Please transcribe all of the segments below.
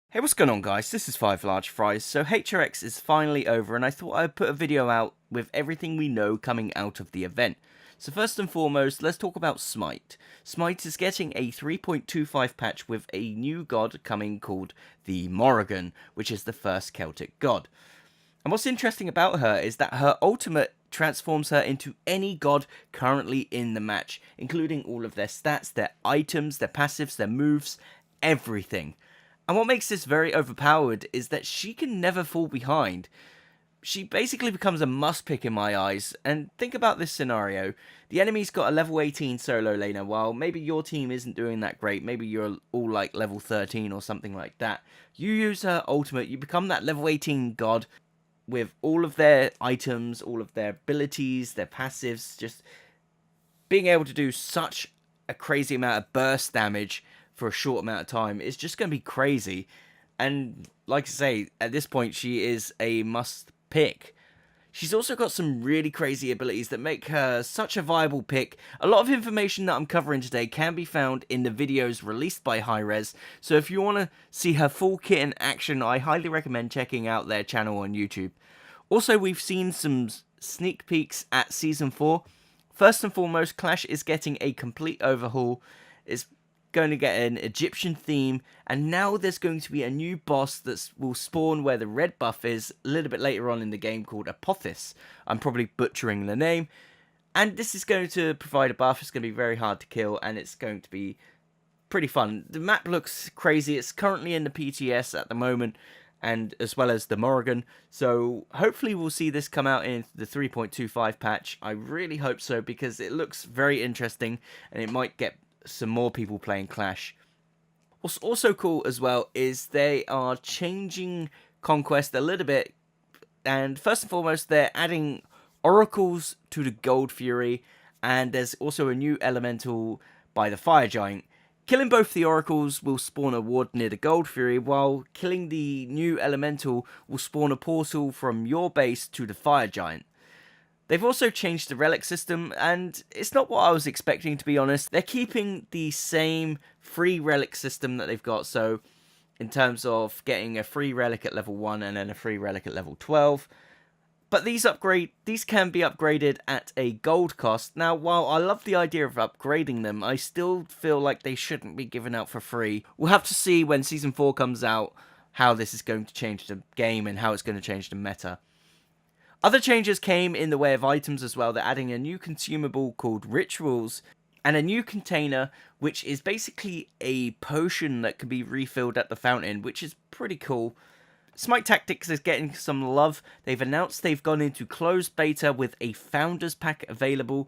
Hey, what's going on, guys? This is 5 Large Fries. So HRX is finally over, and I thought I'd put a video out with everything we know coming out of the event. So first and foremost, let's talk about Smite. Smite is getting a 3.25 patch with a new god coming called the Morrigan, which is the first Celtic god. And what's interesting about her is that her ultimate transforms her into any god currently in the match, including all of their stats, their items, their passives, their moves, everything. And what makes this very overpowered is that she can never fall behind. She basically becomes a must pick in my eyes, and think about this scenario. The enemy's got a level 18 solo laner, while maybe your team isn't doing that great, maybe you're all like level 13 or something like that. You use her ultimate, you become that level 18 god with all of their items, all of their abilities, their passives, just being able to do such a crazy amount of burst damage for a short amount of time is just going to be crazy. And like I say, at this point, she is a must pick. She's also got some really crazy abilities that make her such a viable pick. A lot of information that I'm covering today can be found in the videos released by Hi Rez, so if you want to see her full kit in action, I highly recommend checking out their channel on YouTube. Also, we've seen some sneak peeks at Season 4. First and foremost, Clash is getting a complete overhaul. It's going to get an Egyptian theme, and now there's going to be a new boss that will spawn where the red buff is a little bit later on in the game, called Apophis. I'm probably butchering the name, and this is going to provide a buff. It's going to be very hard to kill, and it's going to be pretty fun. The map looks crazy. It's currently in the PTS at the moment, and as well as the Morrigan, so hopefully we'll see this come out in the 3.25 patch. I really hope so, because it looks very interesting, and it might get some more people playing Clash. What's also cool as well is they are changing Conquest a little bit, and first and foremost, they're adding oracles to the Gold Fury, and there's also a new elemental by the Fire Giant. Killing both the oracles will spawn a ward near the Gold Fury, while killing the new elemental will spawn a portal from your base to the Fire Giant. They've also changed the relic system, and it's not what I was expecting, to be honest. They're keeping the same free relic system that they've got, so in terms of getting a free relic at level 1 and then a free relic at level 12. But these can be upgraded at a gold cost. Now, while I love the idea of upgrading them, I still feel like they shouldn't be given out for free. We'll have to see when Season 4 comes out how this is going to change the game and how it's going to change the meta. Other changes came in the way of items as well. They're adding a new consumable called Rituals, and a new container, which is basically a potion that can be refilled at the fountain, which is pretty cool. Smite Tactics is getting some love. They've announced they've gone into closed beta with a Founders Pack available,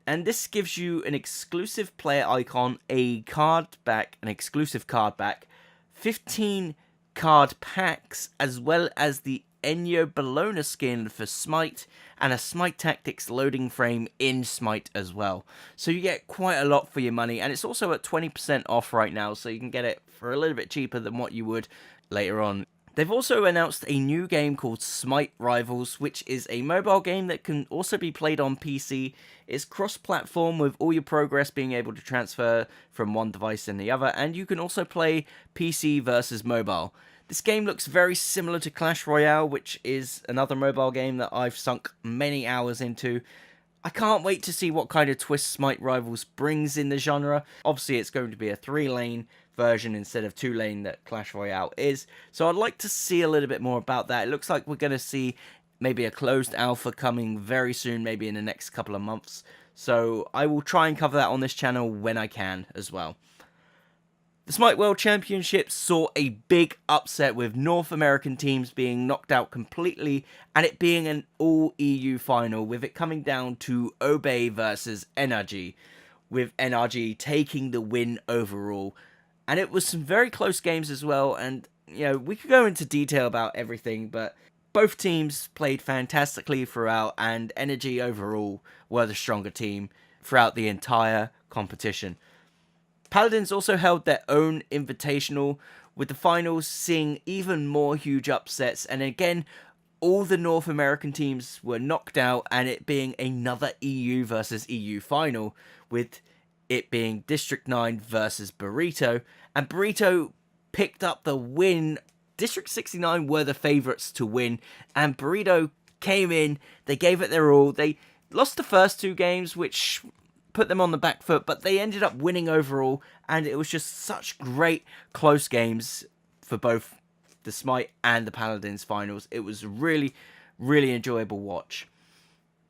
and this gives you an exclusive player icon, a card back, an exclusive card back, 15 card packs, as well as the Ennio Bologna skin for Smite, and a Smite Tactics loading frame in Smite as well. So you get quite a lot for your money, and it's also at 20% off right now, so you can get it for a little bit cheaper than what you would later on. They've also announced a new game called Smite Rivals, which is a mobile game that can also be played on PC. It's cross-platform, with all your progress being able to transfer from one device and the other, and you can also play PC versus mobile. This game looks very similar to Clash Royale, which is another mobile game that I've sunk many hours into. I can't wait to see what kind of twist Smite Rivals brings in the genre. Obviously, it's going to be a 3-lane version instead of 2-lane that Clash Royale is, so I'd like to see a little bit more about that. It looks like we're going to see maybe a closed alpha coming very soon, maybe in the next couple of months, so I will try and cover that on this channel when I can as well. The Smite World Championships saw a big upset, with North American teams being knocked out completely, and it being an all-EU final, with it coming down to Obey versus NRG, with NRG taking the win overall. And it was some very close games as well, and we could go into detail about everything, but both teams played fantastically throughout, and NRG overall were the stronger team throughout the entire competition. Paladins also held their own invitational, with the finals seeing even more huge upsets, and again, all the North American teams were knocked out, and it being another EU versus EU final, with it being District 9 versus Burrito, and Burrito picked up the win. District 69 were the favourites to win, and Burrito came in, they gave it their all. They lost the first 2 games, which put them on the back foot, but they ended up winning overall, and it was just such great close games for both the Smite and the Paladins finals. It was really, really enjoyable watch.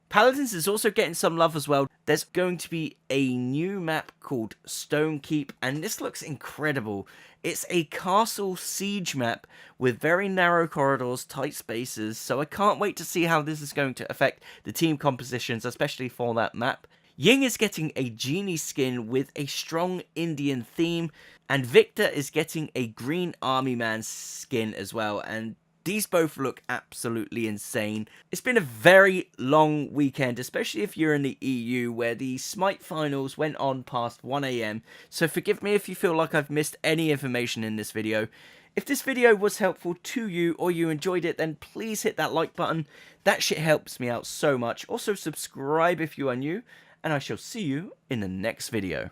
Paladins is also getting some love as well. There's going to be a new map called Stone Keep, and this looks incredible. It's a castle siege map with very narrow corridors, tight spaces, so I can't wait to see how this is going to affect the team compositions, especially for that map. Ying is getting a genie skin with a strong Indian theme, and Victor is getting a green army man skin as well, and these both look absolutely insane. It's been a very long weekend, especially if you're in the EU, where the Smite finals went on past 1 AM, so forgive me if you feel like I've missed any information in this video. If this video was helpful to you or you enjoyed it, then please hit that like button. That shit helps me out so much. Also subscribe if you are new, and I shall see you in the next video.